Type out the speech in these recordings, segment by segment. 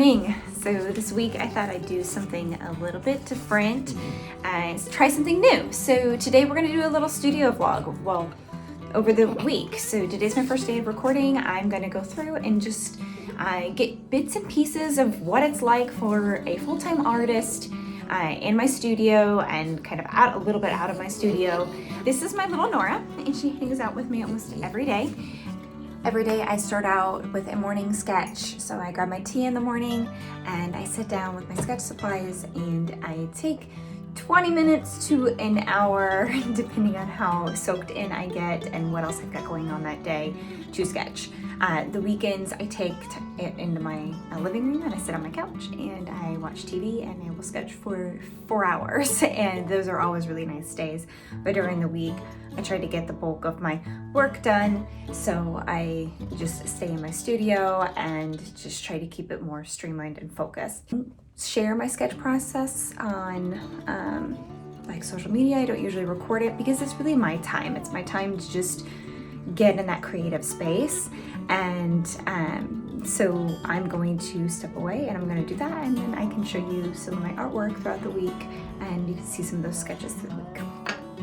morning. So this week I thought I'd do something a little bit different and try something new. So today we're gonna do a little studio vlog, well, over the week. So today's my first day of recording. I'm gonna go through and just get bits and pieces of what it's like for a full-time artist in my studio and kind of a little bit out of my studio. This is my little Nora, and she hangs out with me almost every day. Every day I start out with a morning sketch. So I grab my tea in the morning and I sit down with my sketch supplies and I take 20 minutes to an hour, depending on how soaked in I get and what else I've got going on that day, to sketch. The weekends I take it into my living room and I sit on my couch and I watch TV and I will sketch for 4 hours, and those are always really nice days. But during the week I try to get the bulk of my work done, so I just stay in my studio and just try to keep it more streamlined and focused. Share my sketch process on like social media. I don't usually record it because it's really my time. It's my time to just get in that creative space, and so I'm going to step away and I'm going to do that, and then I can show you some of my artwork throughout the week and you can see some of those sketches through the week.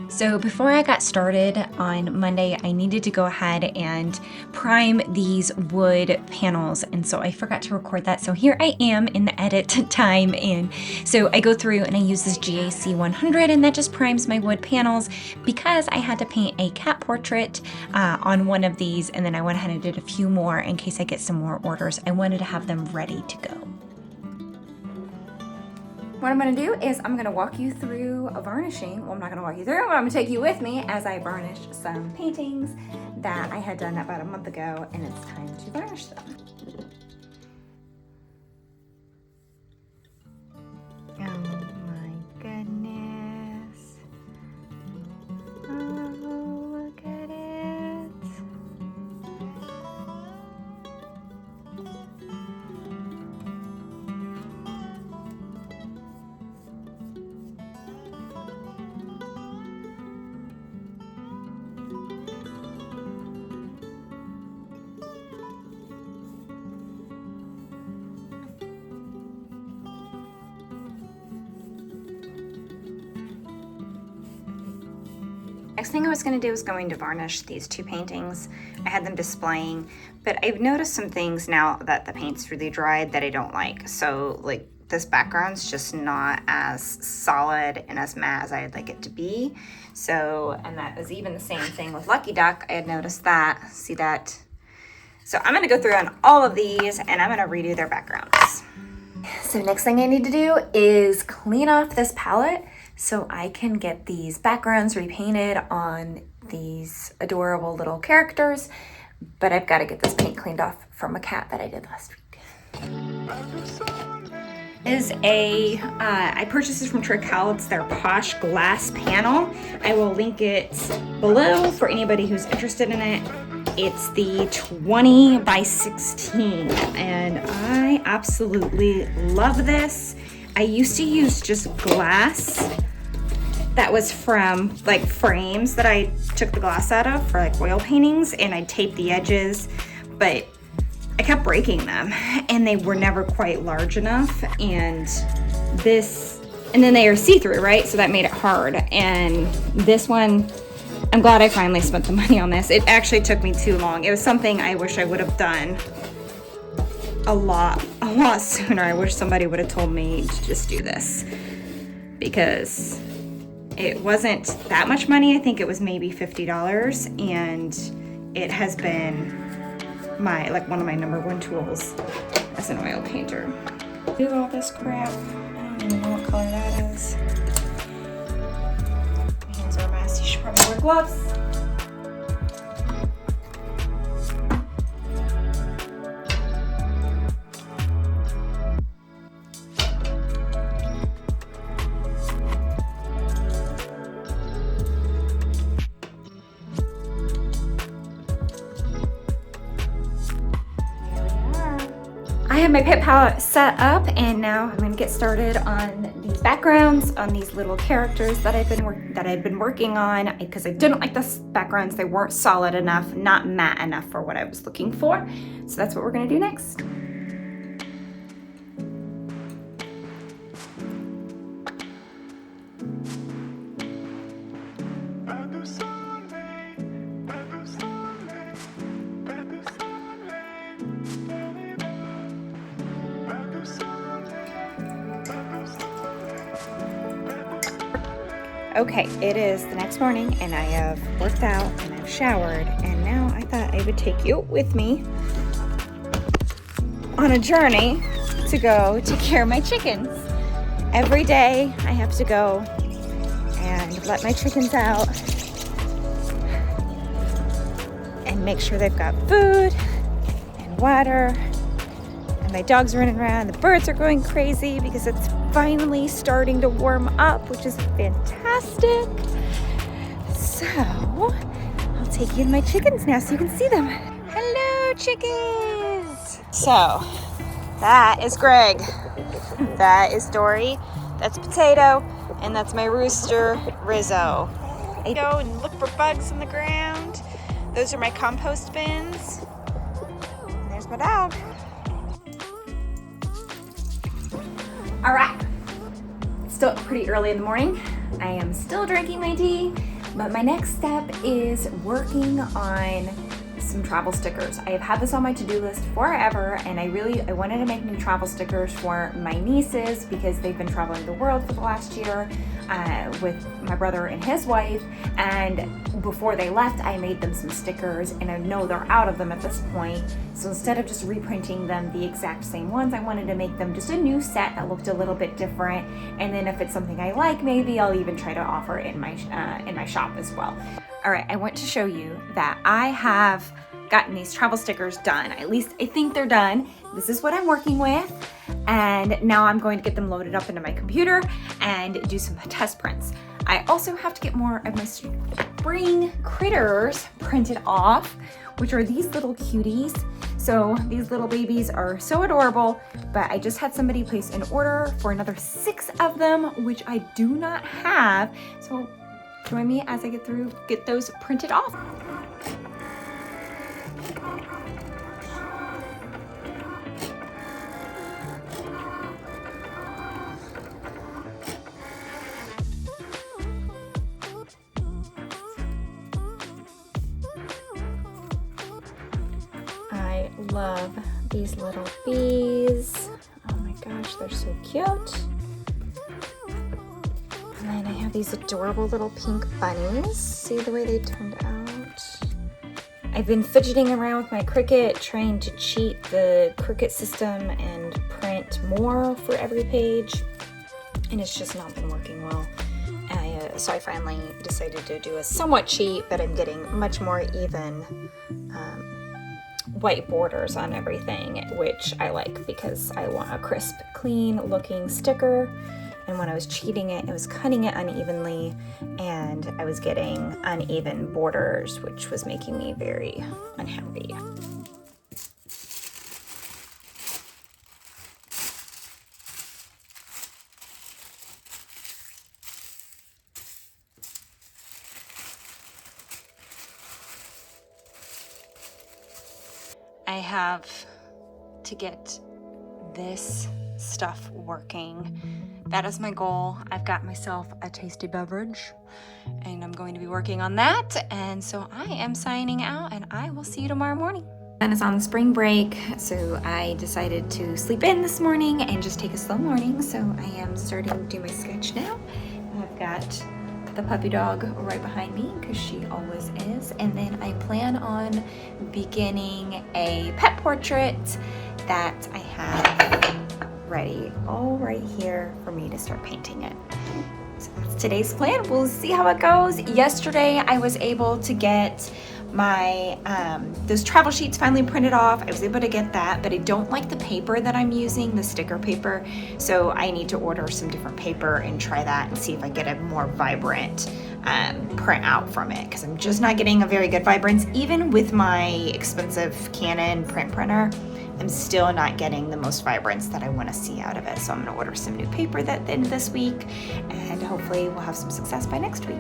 So before I got started on Monday, I needed to go ahead and prime these wood panels, and so I forgot to record that. So here I am in the edit time, and so I go through and I use this GAC 100, and that just primes my wood panels because I had to paint a cat portrait on one of these, and then I went ahead and did a few more in case I get some more orders. I wanted to have them ready to go. What I'm gonna do is I'm gonna walk you through a varnishing. Well, I'm not gonna walk you through, but I'm gonna take you with me as I varnish some paintings that I had done about a month ago, and it's time to varnish them. Oh my goodness. Oh, look at it. Next thing I was going to do was going to varnish these two paintings. I had them displaying, but I've noticed some things now that the paint's really dried that I don't like. So like this background's just not as solid and as matte as I'd like it to be. So, and that was even the same thing with Lucky Duck. I had noticed that, see that? So I'm going to go through on all of these and I'm going to redo their backgrounds. So next thing I need to do is clean off this palette so I can get these backgrounds repainted on these adorable little characters, but I've got to get this paint cleaned off from a cat that I did last week. I purchased this from Trical. It's their Posh glass panel. I will link it below for anybody who's interested in it. It's the 20 by 16 and I absolutely love this. I used to use just glass that was from like frames that I took the glass out of for like oil paintings, and I taped the edges, but I kept breaking them and they were never quite large enough. And then they are see-through, right? So that made it hard. And this one, I'm glad I finally spent the money on this. It actually took me too long. It was something I wish I would have done a lot sooner. I wish somebody would have told me to just do this, because it wasn't that much money. I think it was maybe $50, and it has been one of my number one tools as an oil painter. Do all this crap. I don't even know what color that is. My hands are a mess. You should probably wear gloves. I have my pit palette set up, and now I'm going to get started on these backgrounds, on these little characters that I've been working on, because I didn't like the backgrounds. They weren't solid enough, not matte enough for what I was looking for. So that's what we're going to do next. Okay, it is the next morning and I have worked out and I've showered, and now I thought I would take you with me on a journey to go take care of my chickens. Every day I have to go and let my chickens out and make sure they've got food and water. And my dog's running around, the birds are going crazy because it's finally starting to warm up, which is fantastic. So I'll take you to my chickens now so you can see them. Hello, chickens. So that is Greg, that is Dory, that's Potato, and that's my rooster, Rizzo. I go and look for bugs in the ground. Those are my compost bins. And there's my dog. All right, it's still pretty early in the morning. I am still drinking my tea, but my next step is working on some travel stickers. I have had this on my to-do list forever, and I wanted to make new travel stickers for my nieces because they've been traveling the world for the last year with my brother and his wife, and before they left I made them some stickers, and I know they're out of them at this point, so instead of just reprinting them the exact same ones, I wanted to make them just a new set that looked a little bit different, and then if it's something I like, maybe I'll even try to offer it in my shop as well. All right, I want to show you that I have gotten these travel stickers done. At least I think they're done. This is what I'm working with. And now I'm going to get them loaded up into my computer and do some test prints. I also have to get more of my spring critters printed off, which are these little cuties. So these little babies are so adorable, but I just had somebody place an order for another 6 of them, which I do not have. So join me as I get those printed off. I love these little bees. Oh my gosh, they're so cute. And then I have these adorable little pink bunnies. See the way they turned out? I've been fidgeting around with my Cricut, trying to cheat the Cricut system and print more for every page, and it's just not been working well. So I finally decided to do a somewhat cheat, but I'm getting much more even white borders on everything, which I like because I want a crisp, clean looking sticker. And when I was cheating it, it was cutting it unevenly, and I was getting uneven borders, which was making me very unhappy. I have to get this stuff working. That is my goal. I've got myself a tasty beverage, and I'm going to be working on that. And so I am signing out, and I will see you tomorrow morning. Ben is on spring break, so I decided to sleep in this morning and just take a slow morning. So I am starting to do my sketch now. I've got the puppy dog right behind me because she always is. And then I plan on beginning a pet portrait that I have ready all right here for me to start painting it. So that's today's plan. We'll see how it goes. Yesterday I was able to get my those travel sheets finally printed off. I was able to get that, but I don't like the paper that I'm using, the sticker paper, so I need to order some different paper and try that and see if I get a more vibrant print out from it, because I'm just not getting a very good vibrance. Even with my expensive Canon print printer, I'm still not getting the most vibrance that I want to see out of it. So I'm going to order some new paper at the end of this week, and hopefully we'll have some success by next week.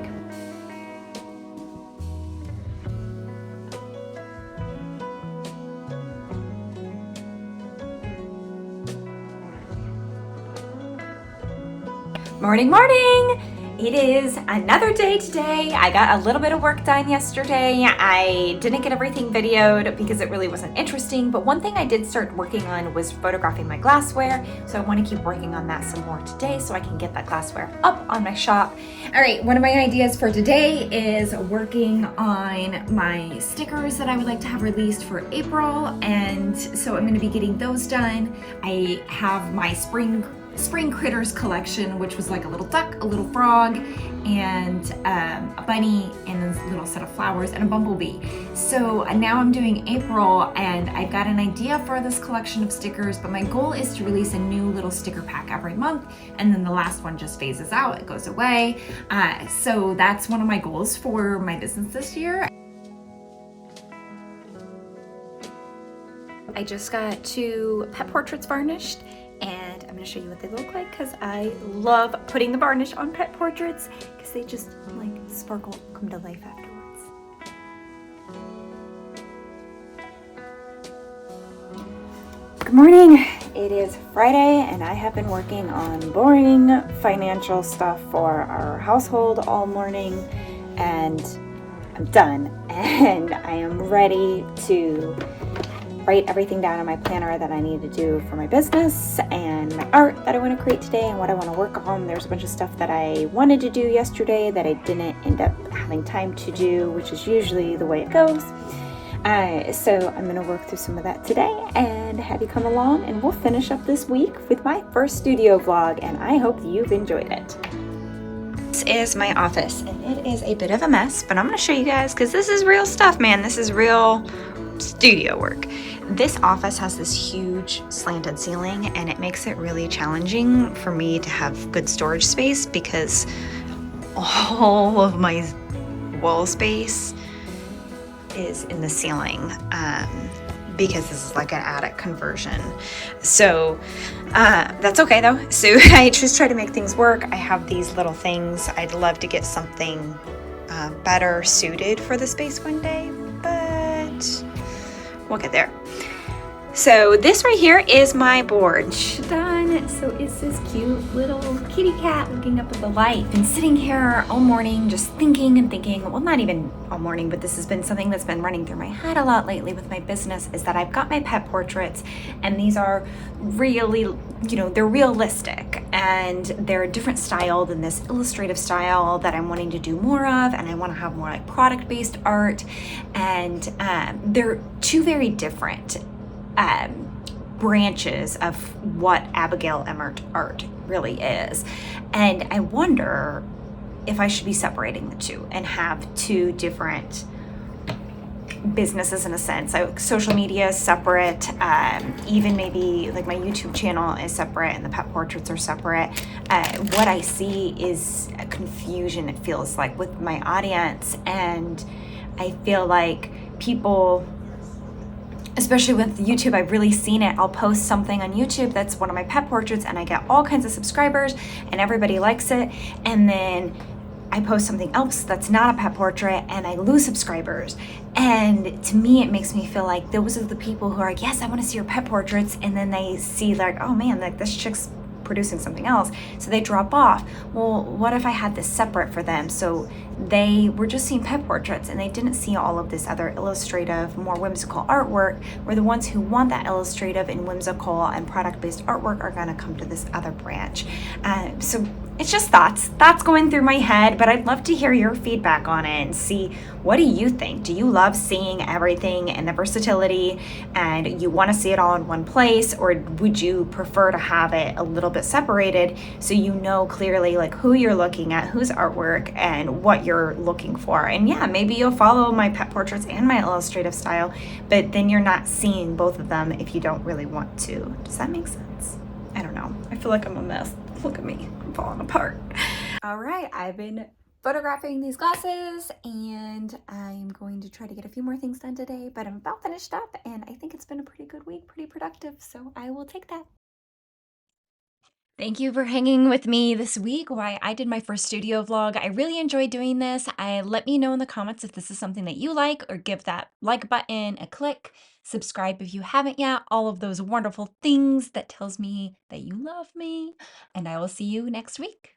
Morning, morning! It is another day today. I got a little bit of work done yesterday. I didn't get everything videoed because it really wasn't interesting, but one thing I did start working on was photographing my glassware. So I want to keep working on that some more today so I can get that glassware up on my shop. All right, one of my ideas for today is working on my stickers that I would like to have released for April. And so I'm going to be getting those done. I have my spring critters collection, which was like a little duck, a little frog, and a bunny, and a little set of flowers, and a bumblebee. So now I'm doing April, and I've got an idea for this collection of stickers, but my goal is to release a new little sticker pack every month, and then the last one just phases out, it goes away. So that's one of my goals for my business this year. I just got 2 pet portraits varnished, and I'm going to show you what they look like because I love putting the varnish on pet portraits because they just like sparkle, come to life afterwards. Good morning. It is Friday and I have been working on boring financial stuff for our household all morning, and I'm done and I am ready to write everything down in my planner that I need to do for my business and my art that I want to create today and what I want to work on. There's a bunch of stuff that I wanted to do yesterday that I didn't end up having time to do, which is usually the way it goes. So I'm going to work through some of that today and have you come along, and we'll finish up this week with my first studio vlog, and I hope you've enjoyed it. This is my office and it is a bit of a mess, but I'm going to show you guys because this is real stuff, man. This is real studio work. This office has this huge slanted ceiling and it makes it really challenging for me to have good storage space because all of my wall space is in the ceiling because this is like an attic conversion. So that's okay though. So I just try to make things work. I have these little things. I'd love to get something better suited for the space one day, but we'll get there. So this right here is my board. Done. So it's this cute little kitty cat looking up at the light. Been sitting here all morning just thinking and thinking. Well, not even all morning, but this has been something that's been running through my head a lot lately with my business, is that I've got my pet portraits and these are really, they're realistic and they're a different style than this illustrative style that I'm wanting to do more of, and I want to have more like product-based art, and they're 2 very different branches of what Abigail Emmert art really is. And I wonder if I should be separating the 2 and have 2 different businesses in a sense. Like social media is separate, even maybe like my YouTube channel is separate and the pet portraits are separate. What I see is a confusion, it feels like, with my audience, and I feel like people, especially with YouTube, I've really seen it. I'll post something on YouTube that's one of my pet portraits and I get all kinds of subscribers and everybody likes it. And then I post something else that's not a pet portrait and I lose subscribers. And to me, it makes me feel like those are the people who are like, yes, I want to see your pet portraits. And then they see like, oh man, like this chick's producing something else, so they drop off. Well, what if I had this separate for them? So they were just seeing pet portraits and they didn't see all of this other illustrative, more whimsical artwork, where the ones who want that illustrative and whimsical and product-based artwork are going to come to this other branch. So it's just thoughts going through my head, but I'd love to hear your feedback on it and see, what do you think? Do you love seeing everything and the versatility and you want to see it all in one place, or would you prefer to have it a little bit separated so you know clearly like who you're looking at, whose artwork, and what you're looking for? And yeah, maybe you'll follow my pet portraits and my illustrative style, but then you're not seeing both of them if you don't really want to. Does that make sense? I don't know. I feel like I'm a mess. Look at me. I'm falling apart. All right. I've been photographing these glasses and I'm going to try to get a few more things done today, but I'm about finished up and I think it's been a pretty good week, pretty productive. So I will take that. Thank you for hanging with me this week while I did my first studio vlog. I really enjoyed doing this. Let me know in the comments if this is something that you like, or give that like button a click. Subscribe if you haven't yet. All of those wonderful things that tells me that you love me. And I will see you next week.